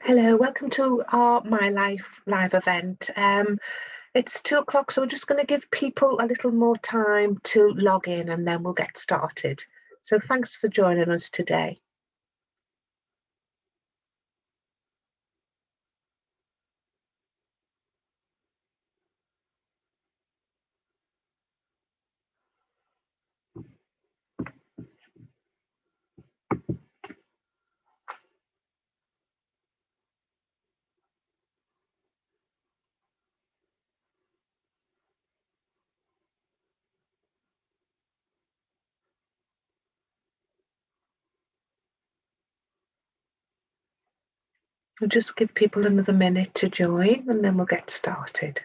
Hello, welcome to our MyLife live event. It's 2 o'clock, so we're just going to give people a little more time to log in and then we'll get started. So thanks for joining us today. We'll just give people another minute to join and then we'll get started.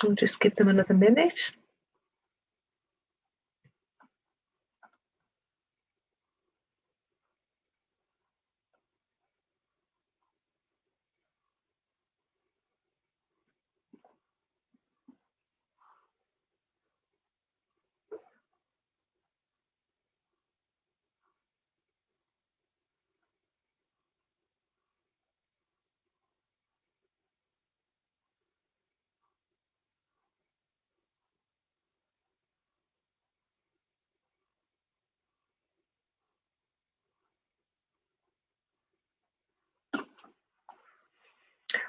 We'll just give them another minute.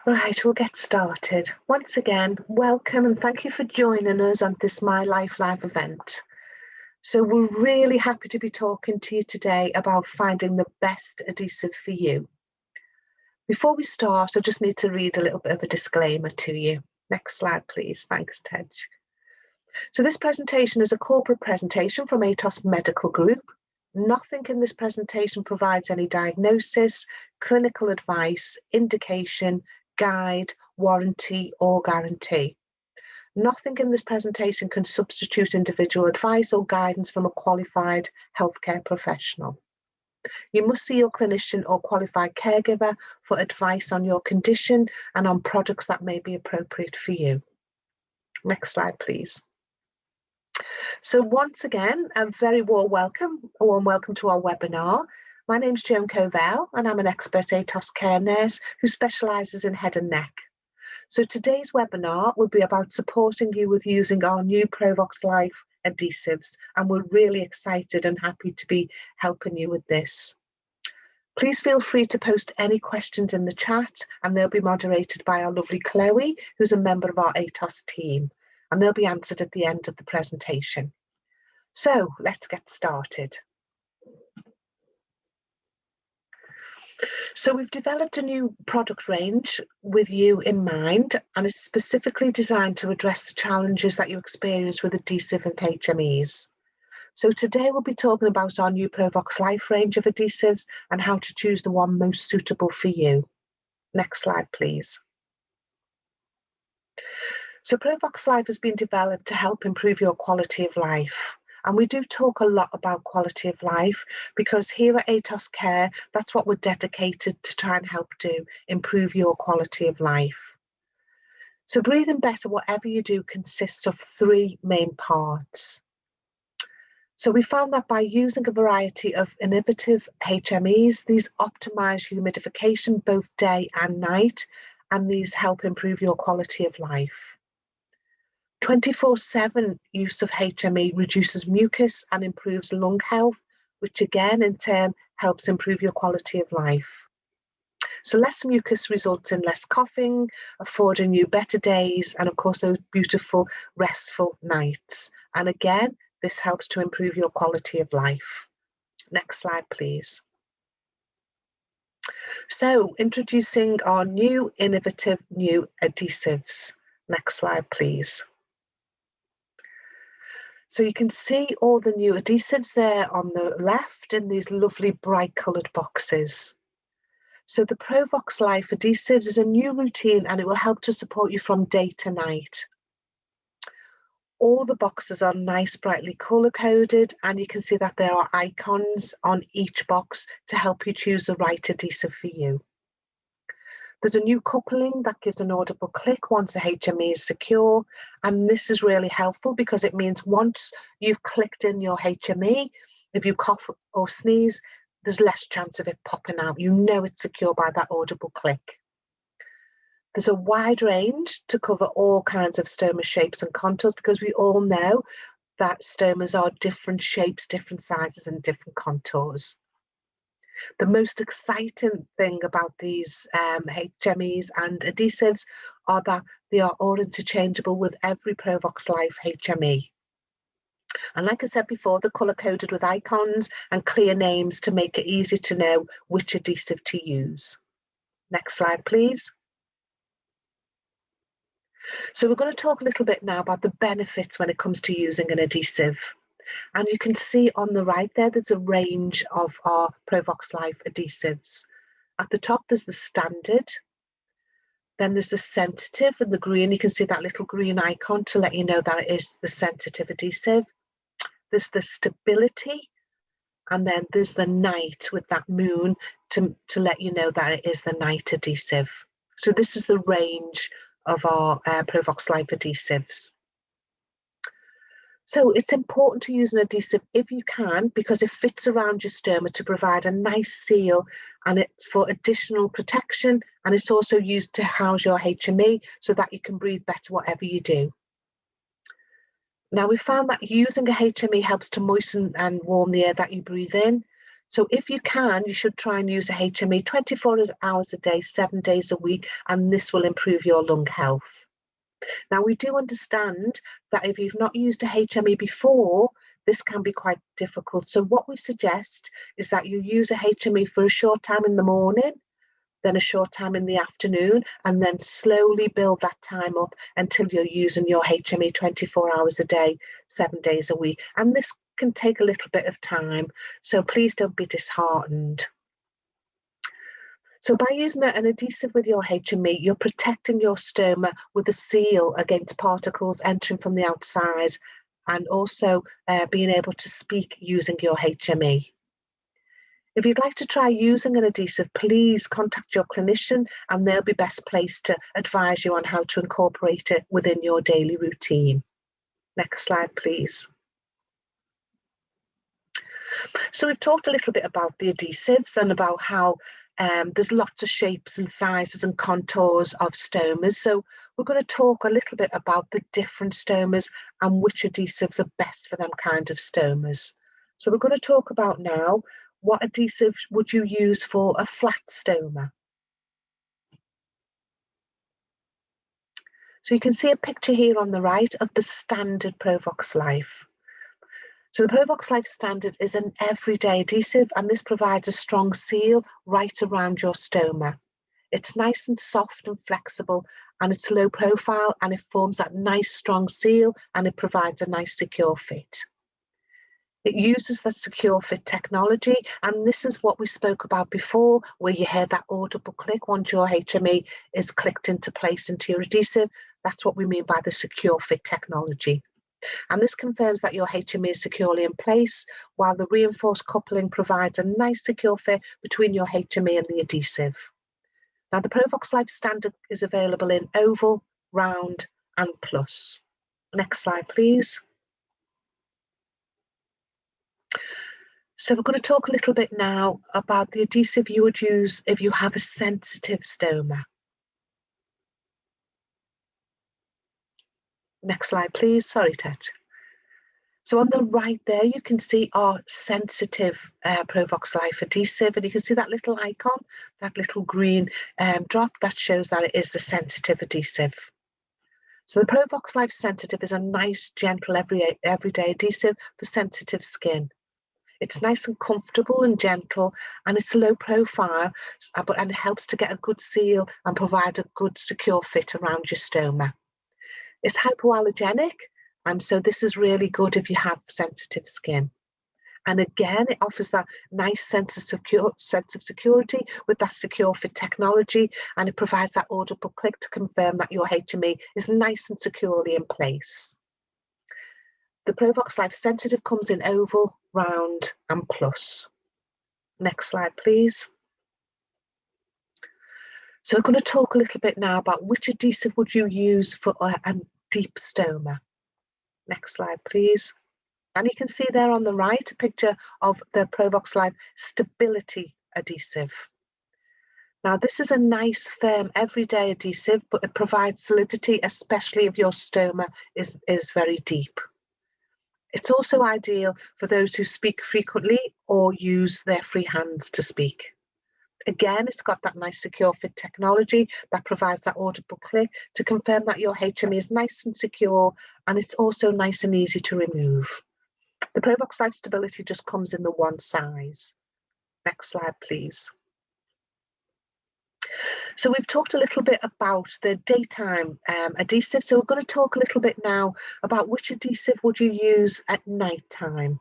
Right, we'll get started. Once again, welcome and thank you for joining us on this MyLife live event. So we're really happy to be talking to you today about finding the best adhesive for you. Before we start, I just need to read a little bit of a disclaimer to you. Next slide, please. Thanks, Tej. So this presentation is a corporate presentation from Atos Medical Group. Nothing in this presentation provides any diagnosis, clinical advice, indication, guide, warranty, or guarantee. Nothing in this presentation can substitute individual advice or guidance from a qualified healthcare professional. You must see your clinician or qualified caregiver for advice on your condition and on products that may be appropriate for you. Next slide, please. So once again, a very warm welcome to our webinar. My name's Joan Covell and I'm an expert Atos Care nurse who specialises in head and neck. So today's webinar will be about supporting you with using our new Provox Life Adhesives, and we're really excited and happy to be helping you with this. Please feel free to post any questions in the chat and they'll be moderated by our lovely Chloe, who's a member of our Atos team, and they'll be answered at the end of the presentation. So let's get started. So we've developed a new product range with you in mind, and it's specifically designed to address the challenges that you experience with adhesive and HMEs. So today we'll be talking about our new Provox Life range of adhesives and how to choose the one most suitable for you. Next slide, please. So Provox Life has been developed to help improve your quality of life. And we do talk a lot about quality of life because here at Atos Care, that's what we're dedicated to try and help do, improve your quality of life. So breathing better, whatever you do, consists of 3 main parts. So we found that by using a variety of innovative HMEs, these optimize humidification both day and night, and these help improve your quality of life. 24/7 use of HME reduces mucus and improves lung health, which again in turn helps improve your quality of life. So less mucus results in less coughing, affording you better days and of course those beautiful restful nights. And again, this helps to improve your quality of life. Next slide, please. So introducing our new innovative new adhesives. Next slide, please. So you can see all the new adhesives there on the left in these lovely bright coloured boxes. So the Provox Life Adhesives is a new routine and it will help to support you from day to night. All the boxes are nice, brightly colour coded, and you can see that there are icons on each box to help you choose the right adhesive for you. There's a new coupling that gives an audible click once the HME is secure, and this is really helpful because it means once you've clicked in your HME, if you cough or sneeze, there's less chance of it popping out. You know it's secure by that audible click. There's a wide range to cover all kinds of stoma shapes and contours, because we all know that stomas are different shapes, different sizes and different contours. The most exciting thing about these HMEs and adhesives are that they are all interchangeable with every Provox Life HME. And like I said before, they're colour coded with icons and clear names to make it easy to know which adhesive to use. Next slide, please. So we're going to talk a little bit now about the benefits when it comes to using an adhesive. And you can see on the right there, there's a range of our Provox Life adhesives. At the top, there's the standard. Then there's the sensitive in the green. You can see that little green icon to let you know that it is the sensitive adhesive. There's the stability. And then there's the night with that moon to let you know that it is the night adhesive. So this is the range of our Provox Life adhesives. So it's important to use an adhesive if you can, because it fits around your stoma to provide a nice seal, and it's for additional protection, and it's also used to house your HME so that you can breathe better whatever you do. Now, we found that using a HME helps to moisten and warm the air that you breathe in. So if you can, you should try and use a HME 24 hours a day, 7 days a week, and this will improve your lung health. Now, we do understand that if you've not used a HME before, this can be quite difficult. So what we suggest is that you use a HME for a short time in the morning, then a short time in the afternoon, and then slowly build that time up until you're using your HME 24 hours a day, 7 days a week. And this can take a little bit of time, so please don't be disheartened. So by using an adhesive with your HME, you're protecting your stoma with a seal against particles entering from the outside, and also being able to speak using your HME. If you'd like to try using an adhesive, please contact your clinician and they'll be best placed to advise you on how to incorporate it within your daily routine. Next slide, please. So we've talked a little bit about the adhesives and about how there's lots of shapes and sizes and contours of stomas. So we're going to talk a little bit about the different stomas and which adhesives are best for them kind of stomas. So we're going to talk about now, what adhesive would you use for a flat stoma? So you can see a picture here on the right of the standard Provox Life. So the Provox Life Standard is an everyday adhesive, and this provides a strong seal right around your stoma. It's nice and soft and flexible, and it's low profile, and it forms that nice strong seal, and it provides a nice secure fit. It uses the secure fit technology, and this is what we spoke about before, where you hear that audible click once your HME is clicked into place into your adhesive. That's what we mean by the secure fit technology. And this confirms that your HME is securely in place, while the reinforced coupling provides a nice secure fit between your HME and the adhesive. Now, the Provox Life Standard is available in oval, round and plus. Next slide, please. So we're going to talk a little bit now about the adhesive you would use if you have a sensitive stoma. Next slide, please. Sorry, Ted. So on the right there, you can see our sensitive Provox Life adhesive, and you can see that little icon, that little green drop that shows that it is the sensitive adhesive. So the Provox Life Sensitive is a nice, gentle, everyday adhesive for sensitive skin. It's nice and comfortable and gentle, and it's low profile, and it helps to get a good seal and provide a good secure fit around your stoma. It's hypoallergenic, And so this is really good if you have sensitive skin. And again, it offers that nice sense of security with that secure fit technology, and it provides that audible click to confirm that your HME is nice and securely in place. The Provox Life Sensitive comes in oval, round and plus. Next slide, please. So we're going to talk a little bit now about which adhesive would you use for a deep stoma. Next slide, please. And you can see there on the right a picture of the Provox Life Stability Adhesive. Now this is a nice, firm, everyday adhesive, but it provides solidity, especially if your stoma is very deep. It's also ideal for those who speak frequently or use their free hands to speak. Again, it's got that nice secure fit technology that provides that audible click to confirm that your HME is nice and secure, and it's also nice and easy to remove. The Provox Life Stability just comes in the one size. Next slide, please. So we've talked a little bit about the daytime adhesive. So we're going to talk a little bit now about which adhesive would you use at night time.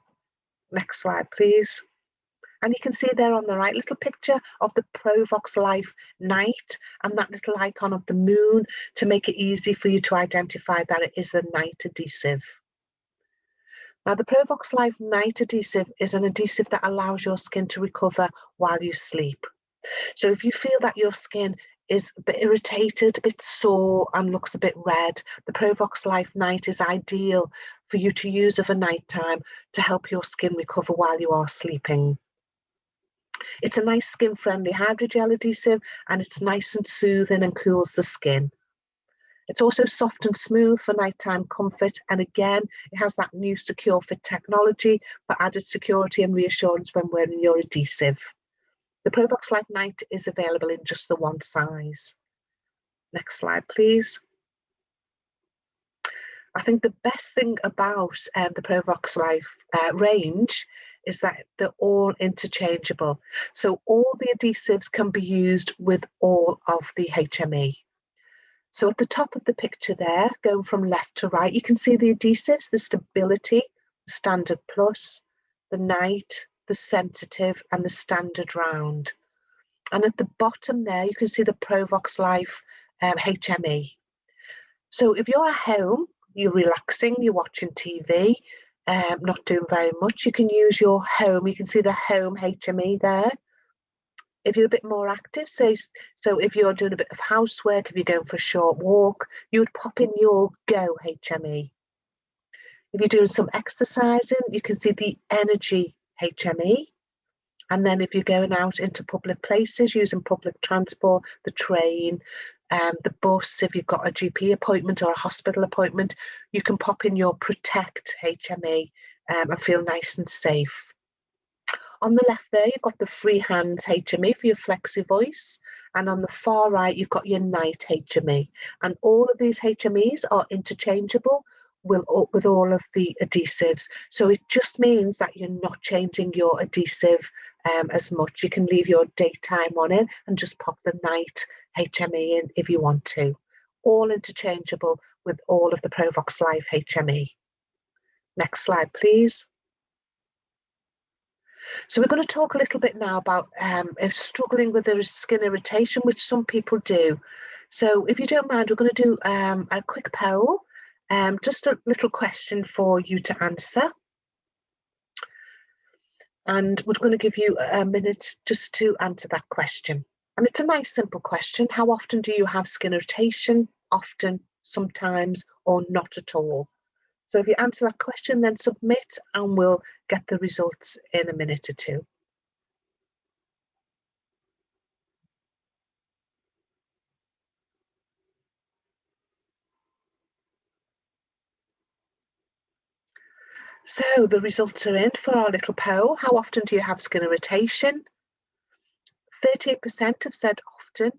Next slide, please. And you can see there on the right little picture of the Provox Life Night and that little icon of the moon to make it easy for you to identify that it is the night adhesive. Now, the Provox Life Night Adhesive is an adhesive that allows your skin to recover while you sleep. So if you feel that your skin is a bit irritated, a bit sore and looks a bit red, the Provox Life Night is ideal for you to use over night time to help your skin recover while you are sleeping. It's a nice skin-friendly hydrogel adhesive, and it's nice and soothing and cools the skin. It's also soft and smooth for nighttime comfort, and again, it has that new secure fit technology for added security and reassurance when wearing your adhesive. The Provox Life Night is available in just the one size. Next slide, please. I think the best thing about the Provox Life range is that they're all interchangeable. So all the adhesives can be used with all of the HME. So at the top of the picture there, going from left to right, you can see the adhesives, the Stability, the Standard Plus, the Night, the Sensitive and the Standard Round. And at the bottom there, you can see the Provox Life HME. So if you're at home, you're relaxing, you're watching TV, not doing very much, you can use your home. You can see the home HME there. If you're a bit more active, so if you're doing a bit of housework, if you're going for a short walk, you would pop in your Go HME. If you're doing some exercising, you can see the Energy HME. And then if you're going out into public places, using public transport, the train, the bus, if you've got a GP appointment or a hospital appointment, you can pop in your Protect HME and feel nice and safe. On the left there, you've got the Free Hands HME for your Flexi Voice. And on the far right, you've got your Night HME. And all of these HMEs are interchangeable with all of the adhesives. So it just means that you're not changing your adhesive as much. You can leave your daytime on it and just pop the Night HME in if you want to. All interchangeable with all of the Provox Life HME. Next slide, please. So we're going to talk a little bit now about struggling with the skin irritation, which some people do. So if you don't mind, we're going to do a quick poll, just a little question for you to answer. And we're going to give you a minute just to answer that question. And it's a nice, simple question. How often do you have skin irritation? Often, sometimes, or not at all? So if you answer that question, then submit and we'll get the results in a minute or two. So the results are in for our little poll. How often do you have skin irritation? 38% have said often,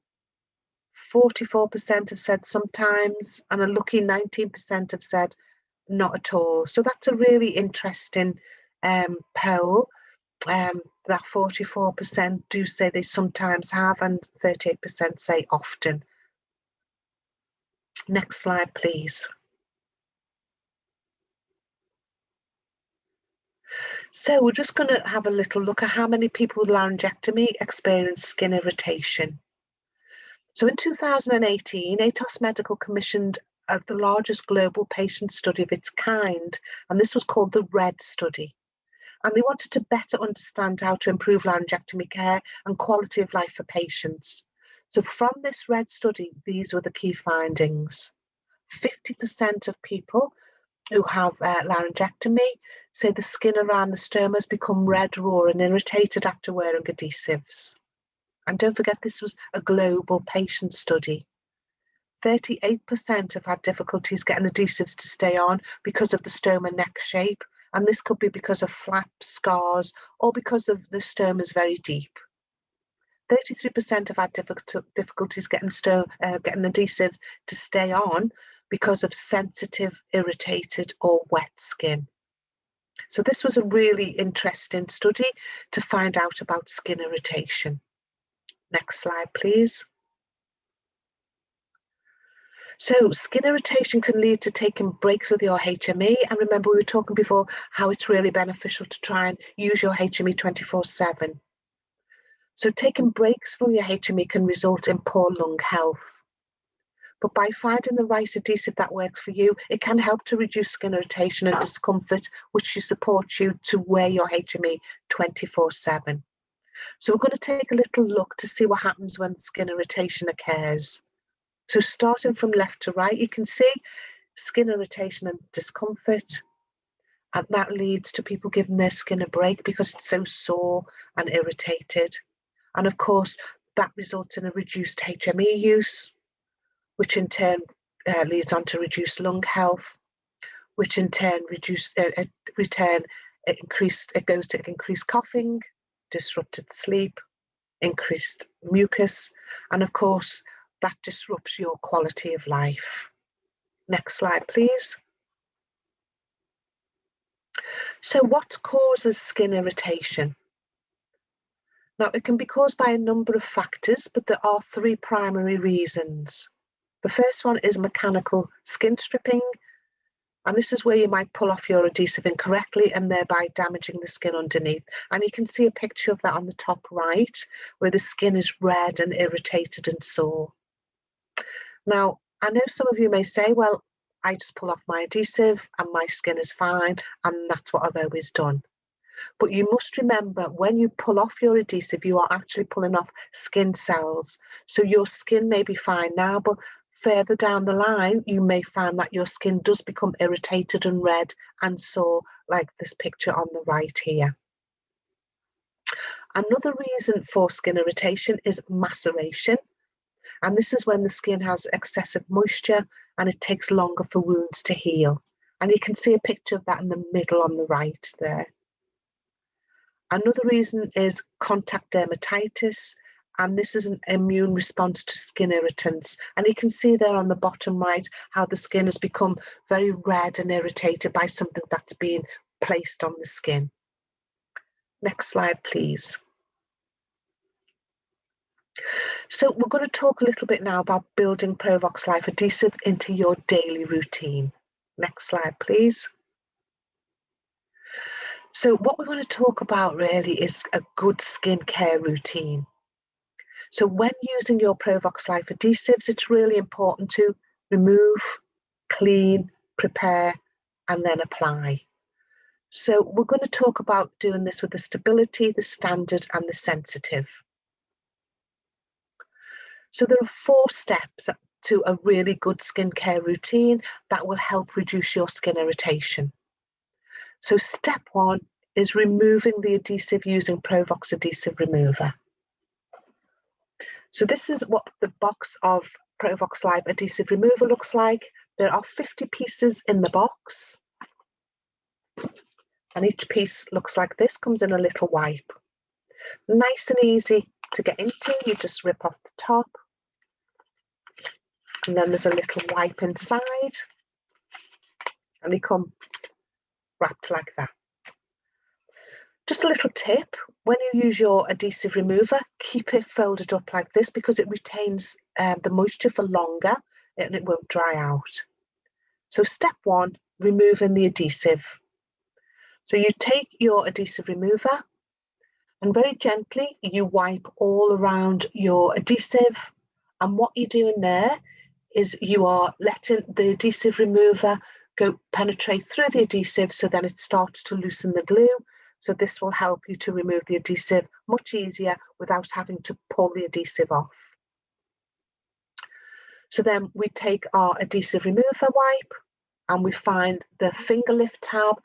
44% have said sometimes, and a lucky 19% have said not at all. So that's a really interesting poll. That 44% do say they sometimes have, and 38% say often. Next slide, please. So we're just going to have a little look at how many people with laryngectomy experience skin irritation. So in 2018, Atos Medical commissioned the largest global patient study of its kind, and this was called the RED study. And they wanted to better understand how to improve laryngectomy care and quality of life for patients. So from this RED study, these were the key findings. 50% of people who have laryngectomy say the skin around the stomas become red, raw and irritated after wearing adhesives. And don't forget, this was a global patient study. 38% have had difficulties getting adhesives to stay on because of the stoma neck shape, and this could be because of flaps, scars, or because of the stomas very deep. 33% have had difficulties getting adhesives to stay on because of sensitive, irritated, or wet skin. So this was a really interesting study to find out about skin irritation. Next slide, please. So skin irritation can lead to taking breaks with your HME. And remember, we were talking before how it's really beneficial to try and use your HME 24/7. So taking breaks from your HME can result in poor lung health. But by finding the right adhesive that works for you, it can help to reduce skin irritation and discomfort, which should support you to wear your HME 24/7. So we're going to take a little look to see what happens when skin irritation occurs. So starting from left to right, you can see skin irritation and discomfort, and that leads to people giving their skin a break because it's so sore and irritated. And of course, that results in a reduced HME use, which in turn leads on to reduced lung health, which in turn goes to increased coughing, disrupted sleep, increased mucus, and of course, that disrupts your quality of life. Next slide, please. So what causes skin irritation? Now, it can be caused by a number of factors, but there are three primary reasons. The first one is mechanical skin stripping, and this is where you might pull off your adhesive incorrectly and thereby damaging the skin underneath. And you can see a picture of that on the top right, where the skin is red and irritated and sore. Now, I know some of you may say, well, I just pull off my adhesive and my skin is fine, and that's what I've always done. But you must remember, when you pull off your adhesive, you are actually pulling off skin cells. So your skin may be fine now, but further down the line, you may find that your skin does become irritated and red and sore, like this picture on the right here. Another reason for skin irritation is maceration. And this is when the skin has excessive moisture and it takes longer for wounds to heal. And you can see a picture of that in the middle on the right there. Another reason is contact dermatitis, and this is an immune response to skin irritants. And you can see there on the bottom right how the skin has become very red and irritated by something that's been placed on the skin. Next slide, please. So we're going to talk a little bit now about building Provox Life Adhesive into your daily routine. Next slide, please. So what we want to talk about really is a good skincare routine. So when using your Provox Life Adhesives, it's really important to remove, clean, prepare, and then apply. So we're going to talk about doing this with the stability, the standard, and the sensitive. So there are 4 steps to a really good skincare routine that will help reduce your skin irritation. So step 1 is removing the adhesive using Provox Adhesive Remover. So this is what the box of Provox Life Adhesive Remover looks like. There are 50 pieces in the box. And each piece looks like this, comes in a little wipe. Nice and easy to get into. You just rip off the top. And then there's a little wipe inside. And they come wrapped like that. Just a little tip, when you use your adhesive remover, keep it folded up like this because it retains the moisture for longer and it won't dry out. So step 1, removing the adhesive. So you take your adhesive remover and very gently you wipe all around your adhesive, and what you're doing there is you are letting the adhesive remover penetrate through the adhesive, so then it starts to loosen the glue. So this will help you to remove the adhesive much easier without having to pull the adhesive off. So then we take our adhesive remover wipe and we find the finger lift tab,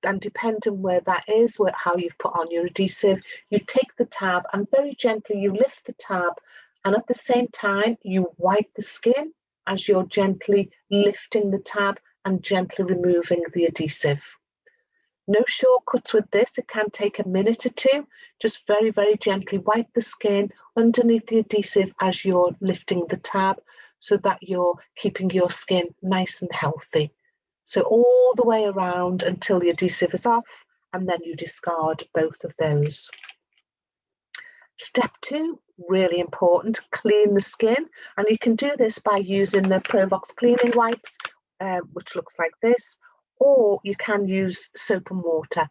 and depending where that is, how you've put on your adhesive, you take the tab and very gently you lift the tab, and at the same time you wipe the skin as you're gently lifting the tab and gently removing the adhesive. No shortcuts with this, it can take a minute or two. Just very, very gently wipe the skin underneath the adhesive as you're lifting the tab, so that you're keeping your skin nice and healthy. So all the way around until the adhesive is off, and then you discard both of those. Step 2, really important, clean the skin, and you can do this by using the Provox cleaning wipes, which looks like this, or you can use soap and water.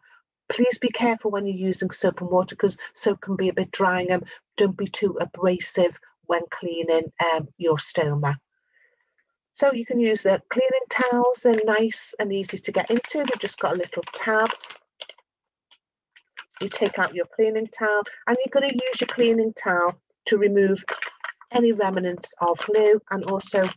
Please be careful when you're using soap and water, because soap can be a bit drying, and don't be too abrasive when cleaning your stoma. So you can use the cleaning towels, they're nice and easy to get into, they've just got a little tab. You take out your cleaning towel and you're going to use your cleaning towel to remove any remnants of glue and also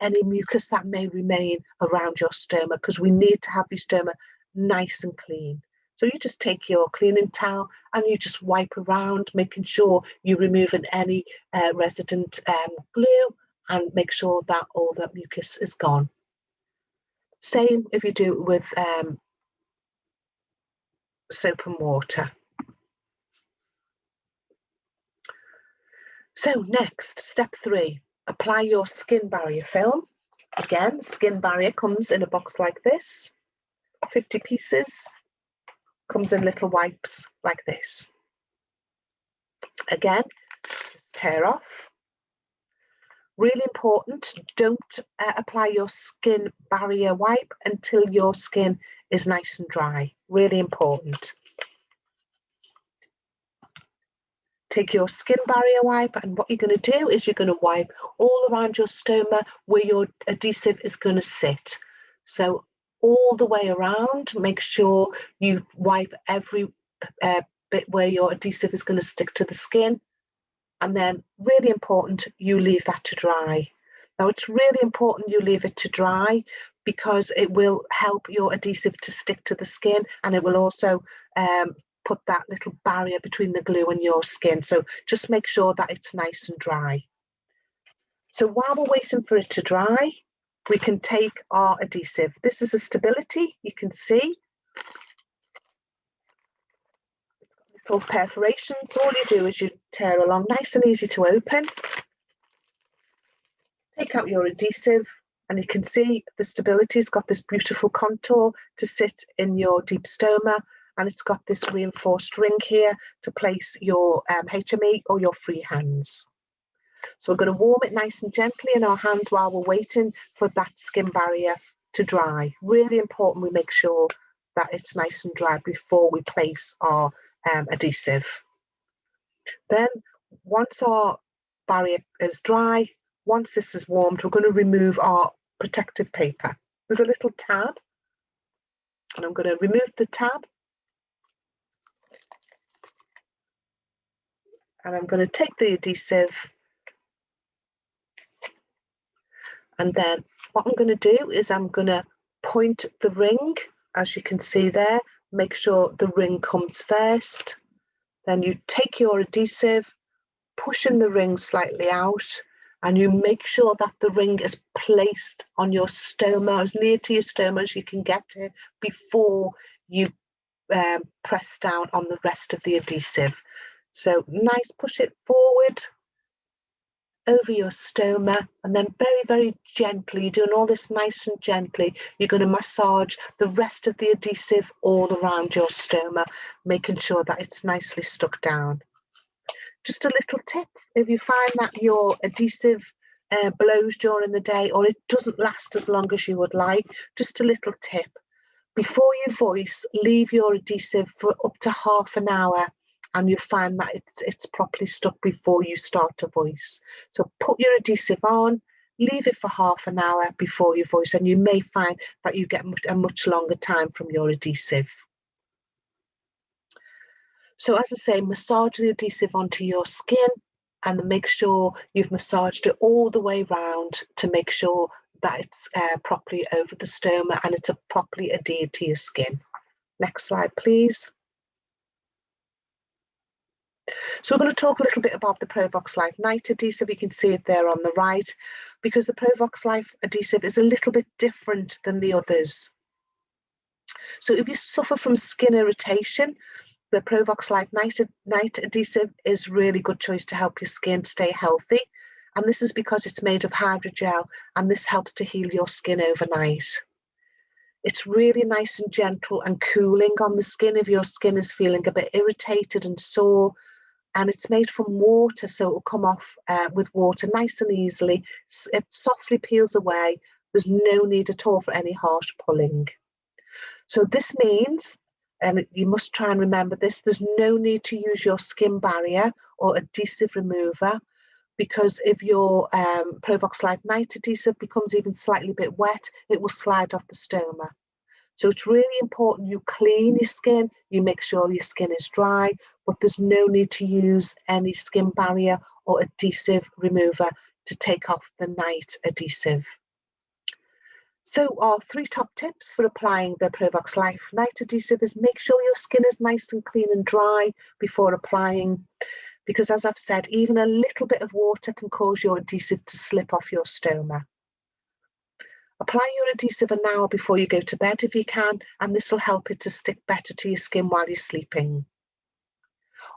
any mucus that may remain around your stoma, because we need to have your stoma nice and clean. So you just take your cleaning towel and you just wipe around, making sure you're removing any resident glue, and make sure that all that mucus is gone. Same if you do it with soap and water. So next, step 3, apply your skin barrier film. Again, skin barrier comes in a box like this, 50 pieces, comes in little wipes like this. Again, tear off. Really important, don't apply your skin barrier wipe until your skin is nice and dry. Really important. Take your skin barrier wipe, and what you're going to do is you're going to wipe all around your stoma where your adhesive is going to sit. So all the way around, make sure you wipe every bit where your adhesive is going to stick to the skin. And then, really important, you leave that to dry. Now, it's really important you leave it to dry, because it will help your adhesive to stick to the skin, and it will also put that little barrier between the glue and your skin. So just make sure that it's nice and dry. So while we're waiting for it to dry, we can take our adhesive. This is a stability, you can see. Little perforations. All you do is you tear along, nice and easy to open. Take out your adhesive, and you can see the stability's got this beautiful contour to sit in your deep stoma, and it's got this reinforced ring here to place your HME or your free hands. So we're going to warm it nice and gently in our hands while we're waiting for that skin barrier to dry. Really important we make sure that it's nice and dry before we place our adhesive. Then once our barrier is dry, once this is warmed, we're going to remove our protective paper. There's a little tab, and I'm going to remove the tab, and I'm going to take the adhesive, and then what I'm going to do is I'm going to point the ring, as you can see there, make sure the ring comes first. Then you take your adhesive, pushing the ring slightly out, and you make sure that the ring is placed on your stoma, as near to your stoma as you can get to, before you press down on the rest of the adhesive. So nice, push it forward over your stoma, and then very, very gently, you're doing all this nice and gently, you're going to massage the rest of the adhesive all around your stoma, making sure that it's nicely stuck down. Just a little tip, if you find that your adhesive blows during the day, or it doesn't last as long as you would like, just a little tip. Before you voice, leave your adhesive for up to half an hour, and you'll find that it's properly stuck before you start to voice. So put your adhesive on, leave it for half an hour before you voice, and you may find that you get a much longer time from your adhesive. So as I say, massage the adhesive onto your skin and make sure you've massaged it all the way round to make sure that it's properly over the stoma and it's properly adhered to your skin. Next slide, please. So we're going to talk a little bit about the Provox Life Night Adhesive. You can see it there on the right, because the Provox Life Adhesive is a little bit different than the others. So if you suffer from skin irritation, the Provox Life Night Adhesive is a really good choice to help your skin stay healthy. And this is because it's made of hydrogel, and this helps to heal your skin overnight. It's really nice and gentle and cooling on the skin if your skin is feeling a bit irritated and sore. And it's made from water, so it will come off with water nice and easily. It softly peels away. There's no need at all for any harsh pulling. So this means, and you must try and remember this, there's no need to use your skin barrier or adhesive remover, because if your Provox Life Night Adhesive becomes even slightly a bit wet, it will slide off the stoma. So it's really important you clean your skin, you make sure your skin is dry, but there's no need to use any skin barrier or adhesive remover to take off the night adhesive. So our 3 top tips for applying the Provox Life Night Adhesive is make sure your skin is nice and clean and dry before applying, because as I've said, even a little bit of water can cause your adhesive to slip off your stoma. Apply your adhesive an hour before you go to bed if you can, and this will help it to stick better to your skin while you're sleeping.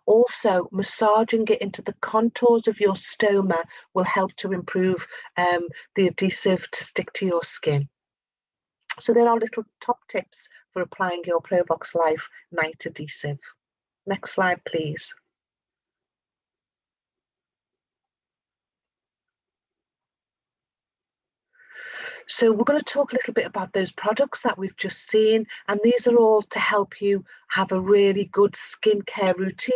Also, massaging it into the contours of your stoma will help to improve the adhesive to stick to your skin. So there are little top tips for applying your Provox Life Night Adhesive. Next slide, please. So we're going to talk a little bit about those products that we've just seen, and these are all to help you have a really good skincare routine,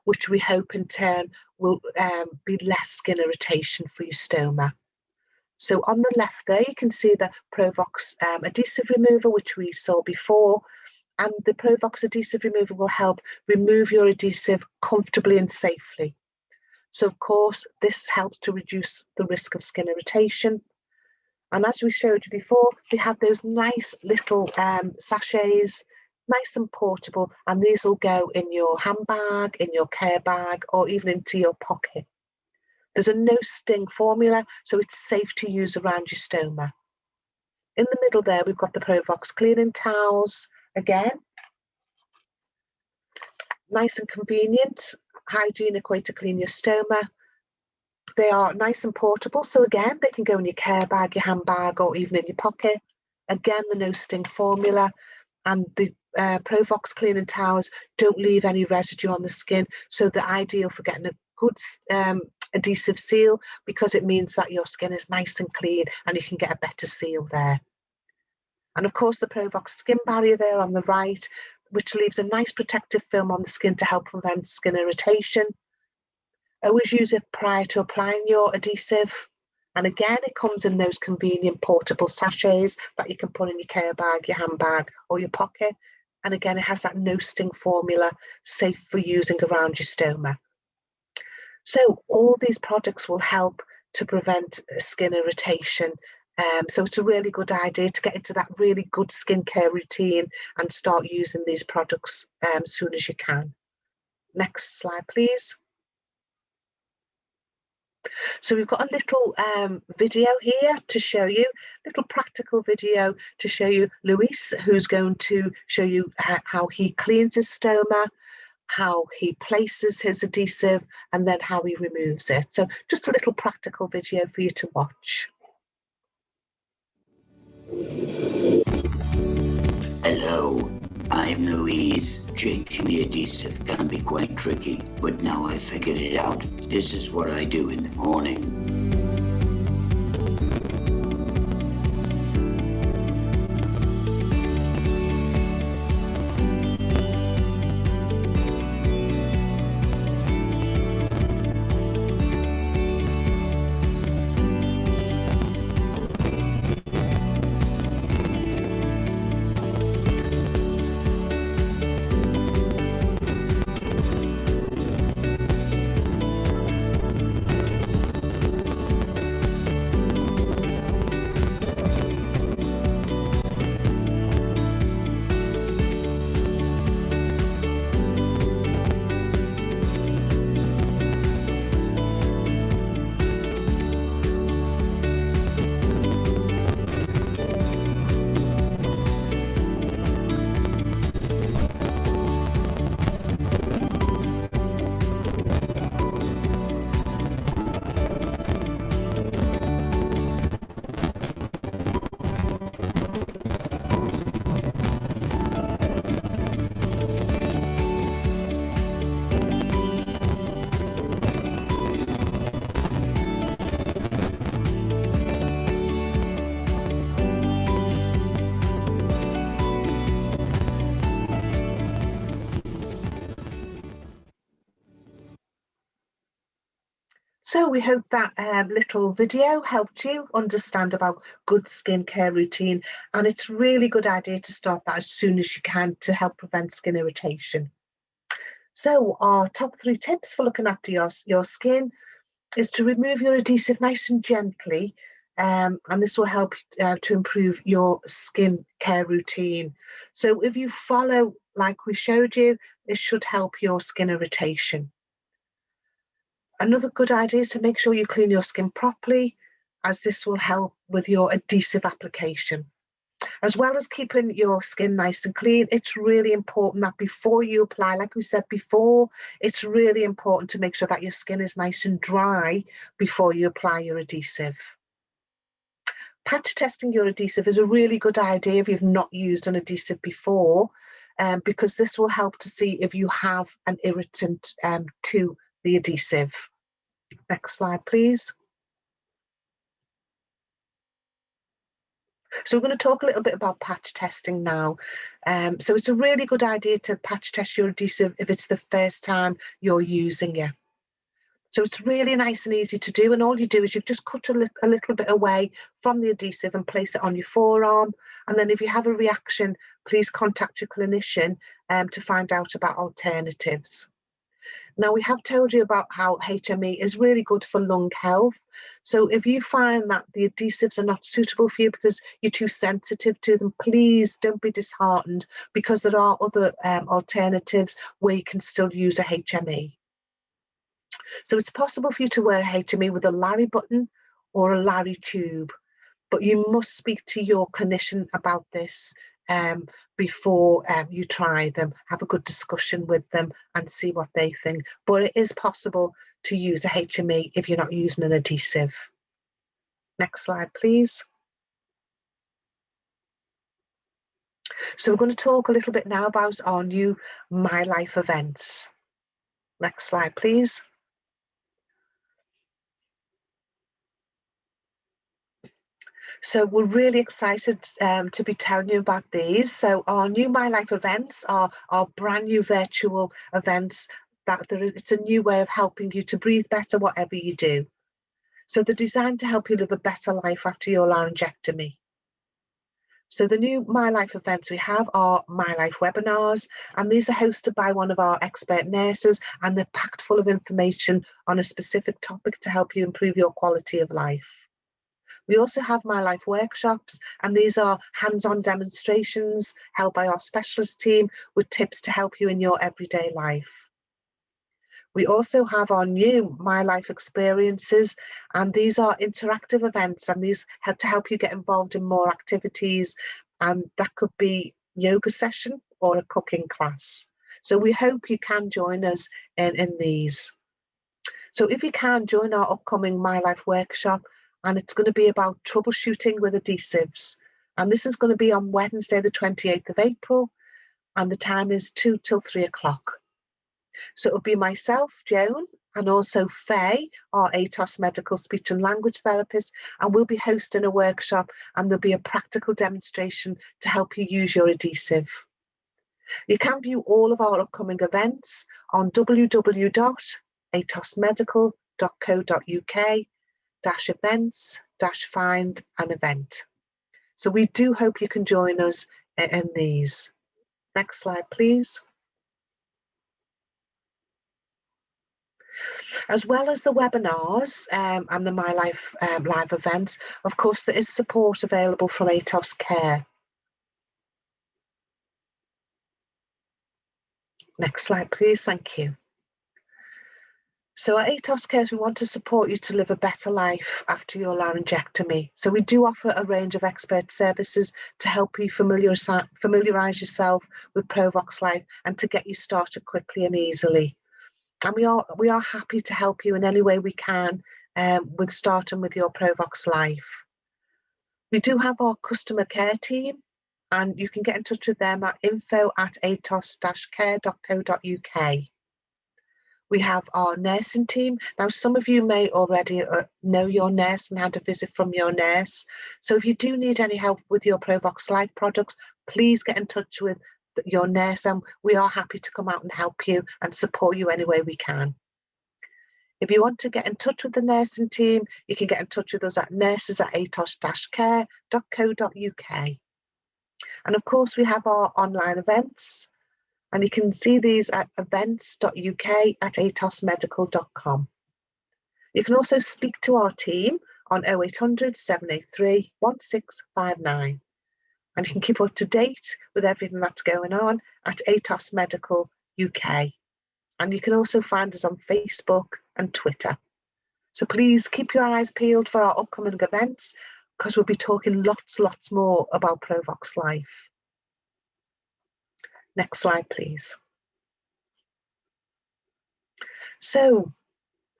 which we hope in turn will be less skin irritation for your stoma. So on the left there, you can see the Provox adhesive remover, which we saw before, and the Provox adhesive remover will help remove your adhesive comfortably and safely. So of course, this helps to reduce the risk of skin irritation. And as we showed you before, they have those nice little sachets, nice and portable, and these will go in your handbag, in your care bag, or even into your pocket. There's a no sting formula, so it's safe to use around your stoma. In the middle there, we've got the Provox cleaning towels. Again, nice and convenient, hygienic way to clean your stoma. They are nice and portable, so again, they can go in your care bag, your handbag, or even in your pocket. Again, the no sting formula, and the Provox cleaning towels don't leave any residue on the skin, so they're ideal for getting a good adhesive seal, because it means that your skin is nice and clean and you can get a better seal there. And of course, the Provox skin barrier there on the right, which leaves a nice protective film on the skin to help prevent skin irritation. Always use it prior to applying your adhesive. And again, it comes in those convenient portable sachets that you can put in your care bag, your handbag, or your pocket. And again, it has that no sting formula, safe for using around your stoma. So all these products will help to prevent skin irritation. So it's a really good idea to get into that really good skincare routine and start using these products as soon as you can. Next slide, please. So we've got a little video here to show you, little practical video to show you Luis, who's going to show you how he cleans his stoma, how he places his adhesive, and then how he removes it. So just a little practical video for you to watch. Hello, I'm Louise. Changing the adhesive can be quite tricky, but now I figured it out. This is what I do in the morning. So we hope that little video helped you understand about good skincare routine, and it's really good idea to start that as soon as you can to help prevent skin irritation. So our top 3 tips for looking after your skin is to remove your adhesive nice and gently, and this will help to improve your skin care routine. So if you follow like we showed you, this should help your skin irritation. Another good idea is to make sure you clean your skin properly, as this will help with your adhesive application. As well as keeping your skin nice and clean, it's really important that before you apply, like we said before, it's really important to make sure that your skin is nice and dry before you apply your adhesive. Patch testing your adhesive is a really good idea if you've not used an adhesive before, because this will help to see if you have an irritant to the adhesive. Next slide, please. So we're going to talk a little bit about patch testing now. So it's a really good idea to patch test your adhesive if it's the first time you're using it. So it's really nice and easy to do, and all you do is you just cut a little bit away from the adhesive and place it on your forearm, and then if you have a reaction, please contact your clinician to find out about alternatives. Now, we have told you about how HME is really good for lung health. So if you find that the adhesives are not suitable for you because you're too sensitive to them, please don't be disheartened, because there are other alternatives where you can still use a HME. So it's possible for you to wear a HME with a Larry button or a Larry tube, but you must speak to your clinician about this before you try them. Have a good discussion with them and see what they think. But it is possible to use a HME if you're not using an adhesive. Next slide, please. So we're going to talk a little bit now about our new MyLife Events. Next slide, please. So we're really excited to be telling you about these. So our new MyLife Events are our brand new virtual events it's a new way of helping you to breathe better whatever you do. So they're designed to help you live a better life after your laryngectomy. So the new MyLife Events we have are MyLife Webinars, and these are hosted by one of our expert nurses, and they're packed full of information on a specific topic to help you improve your quality of life. We also have MyLife workshops, and these are hands-on demonstrations held by our specialist team with tips to help you in your everyday life. We also have our new MyLife experiences, and these are interactive events, and these help to help you get involved in more activities, and that could be yoga session or a cooking class. So we hope you can join us in these. So if you can, join our upcoming MyLife workshop, and it's going to be about troubleshooting with adhesives. And this is going to be on Wednesday, the 28th of April, and the time is 2 till 3 o'clock. So it'll be myself, Joan, and also Faye, our Atos medical speech and language therapist, and we'll be hosting a workshop, and there'll be a practical demonstration to help you use your adhesive. You can view all of our upcoming events on www.atosmedical.co.uk/events-find an event. So we do hope you can join us in these. Next slide, please. As well as the webinars and the MyLife live events, of course, there is support available from Atos Care. Next slide, please. Thank you. So at Atos Care, we want to support you to live a better life after your laryngectomy. So we do offer a range of expert services to help you familiarise yourself with Provox Life and to get you started quickly and easily. And we are happy to help you in any way we can with starting with your Provox Life. We do have our customer care team, and you can get in touch with them at info@atos-care.co.uk. We have our nursing team. Now, some of you may already know your nurse and had a visit from your nurse. So if you do need any help with your Provox Life products, please get in touch with your nurse, and we are happy to come out and help you and support you any way we can. If you want to get in touch with the nursing team, you can get in touch with us at nurses@atos-care.co.uk. And of course, we have our online events, and you can see these at events.uk@atosmedical.com. You can also speak to our team on 0800 783 1659. And you can keep up to date with everything that's going on at Atos Medical UK. And you can also find us on Facebook and Twitter. So please keep your eyes peeled for our upcoming events, because we'll be talking lots more about Provox Life. Next slide, please. So,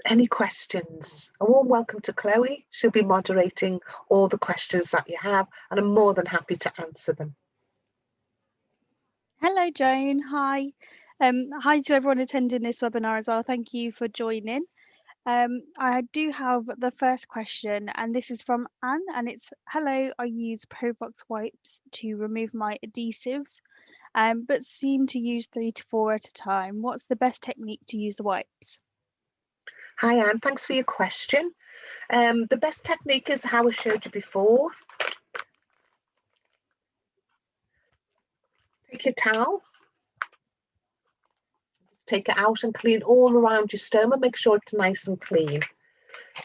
any questions? A warm welcome to Chloe. She'll be moderating all the questions that you have, and I'm more than happy to answer them. Hello, Joan. Hi. Hi to everyone attending this webinar as well. Thank you for joining. I do have the first question, and this is from Anne, and it's, hello, I use Provox wipes to remove my adhesives, but seem to use 3 to 4 at a time. What's the best technique to use the wipes? Hi Anne, thanks for your question. The best technique is how I showed you before. Take your towel, take it out and clean all around your stoma. Make sure it's nice and clean.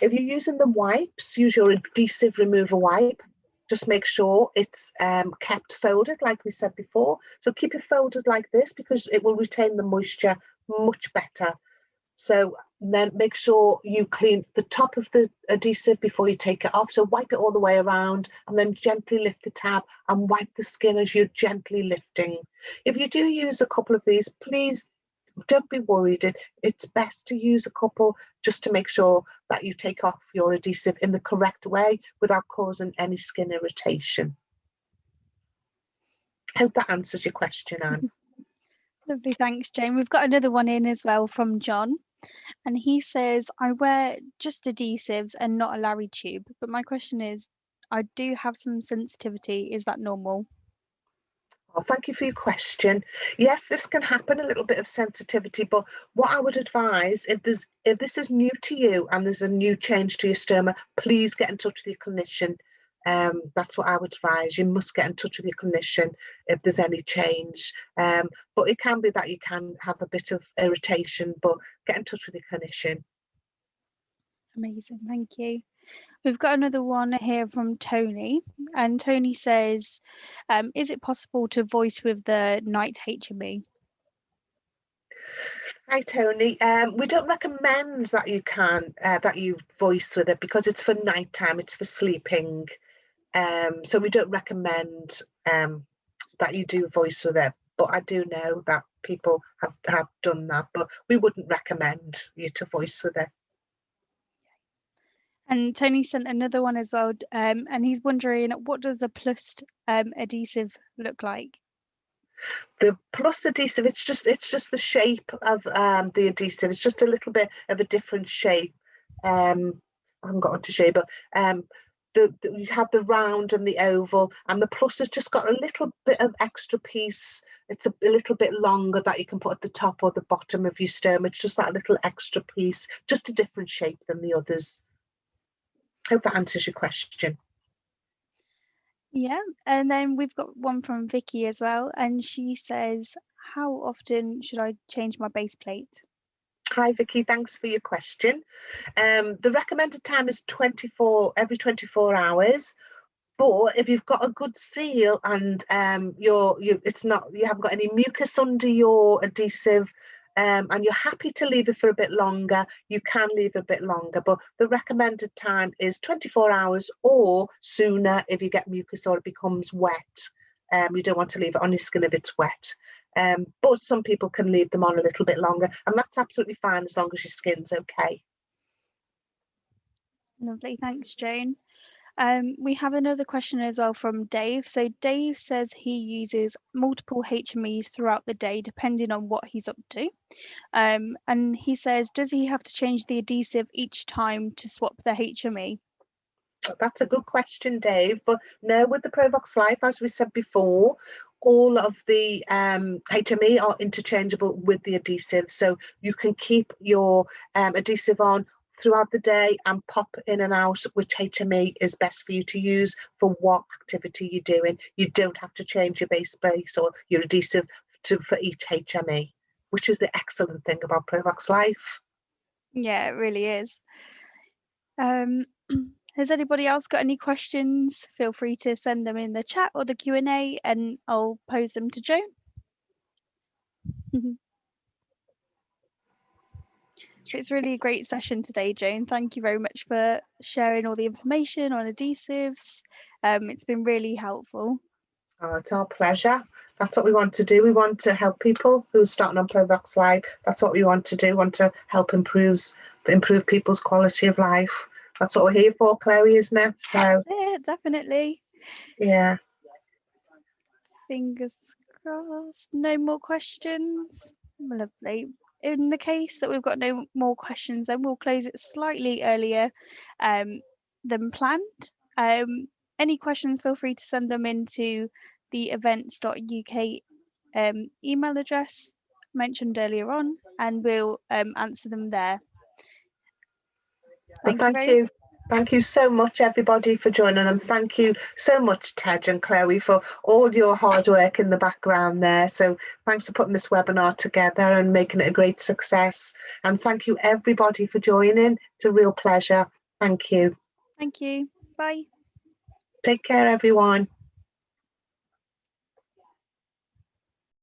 If you're using the wipes, use your adhesive remover wipe. Just make sure it's kept folded like we said before. So keep it folded like this, because it will retain the moisture much better. So then make sure you clean the top of the adhesive before you take it off. So wipe it all the way around, and then gently lift the tab and wipe the skin as you're gently lifting. If you do use a couple of these, please don't be worried. It's best to use a couple just to make sure that you take off your adhesive in the correct way without causing any skin irritation. Hope that answers your question, Anne. Lovely, thanks, Jane. We've got another one in as well from John, and he says, I wear just adhesives and not a Larry tube, but my question is, I do have some sensitivity. Is that normal? Well, thank you for your question. Yes, this can happen, a little bit of sensitivity, but what I would advise, if this is new to you and there's a new change to your stoma, please get in touch with your clinician. That's what I would advise. You must get in touch with your clinician if there's any change. But it can be that you can have a bit of irritation, but get in touch with your clinician. Amazing, thank you. We've got another one here from Tony, and Tony says, is it possible to voice with the night HME? Hi Tony. We don't recommend that you voice with it, because it's for nighttime, it's for sleeping. So we don't recommend that you do voice with it. But I do know that people have done that, but we wouldn't recommend you to voice with it. And Tony sent another one as well, and he's wondering, what does a plus adhesive look like? The plus adhesive, it's just the shape of the adhesive. It's just a little bit of a different shape. I haven't got one to show you, but you have the round and the oval, and the plus has just got a little bit of extra piece. It's a little bit longer that you can put at the top or the bottom of your stoma. It's just that little extra piece, just a different shape than the others. Hope that answers your question. Yeah, and then we've got one from Vicky as well, and she says, how often should I change my base plate? Hi Vicky, thanks for your question. The recommended time is every 24 hours. But if you've got a good seal and you haven't got any mucus under your adhesive, and you're happy to leave it for a bit longer, you can leave it a bit longer. But the recommended time is 24 hours or sooner if you get mucus or it becomes wet. You don't want to leave it on your skin if it's wet. But some people can leave them on a little bit longer, and that's absolutely fine as long as your skin's okay. Lovely, thanks, Jane. We have another question as well from Dave. So Dave says he uses multiple HMEs throughout the day, depending on what he's up to. And he says, does he have to change the adhesive each time to swap the HME? That's a good question, Dave. But no, with the Provox Life, as we said before, all of the HME are interchangeable with the adhesive, so you can keep your adhesive on throughout the day and pop in and out which HME is best for you to use for what activity you're doing. You don't have to change your base or your adhesive for each HME, which is the excellent thing about Provox Life. Yeah, it really is. Has anybody else got any questions? Feel free to send them in the chat or the Q&A and I'll pose them to Joan. It's really a great session today, Joan. Thank you very much for sharing all the information on adhesives. It's been really helpful. Oh, it's our pleasure. That's what we want to do. We want to help people who are starting on Provox Life. That's what we want to do. We want to help improve people's quality of life. That's what we're here for, Chloe, isn't it? So yeah, definitely. Yeah. Fingers crossed. No more questions. Lovely. In the case that we've got no more questions, then we'll close it slightly earlier than planned. Any questions, feel free to send them into the events.uk email address mentioned earlier on, and we'll answer them there. Thank you. Thank you so much, everybody, for joining, and thank you so much, Tej and Chloe, for all your hard work in the background there. So thanks for putting this webinar together and making it a great success. And thank you, everybody, for joining. It's a real pleasure. Thank you. Thank you. Bye. Take care, everyone.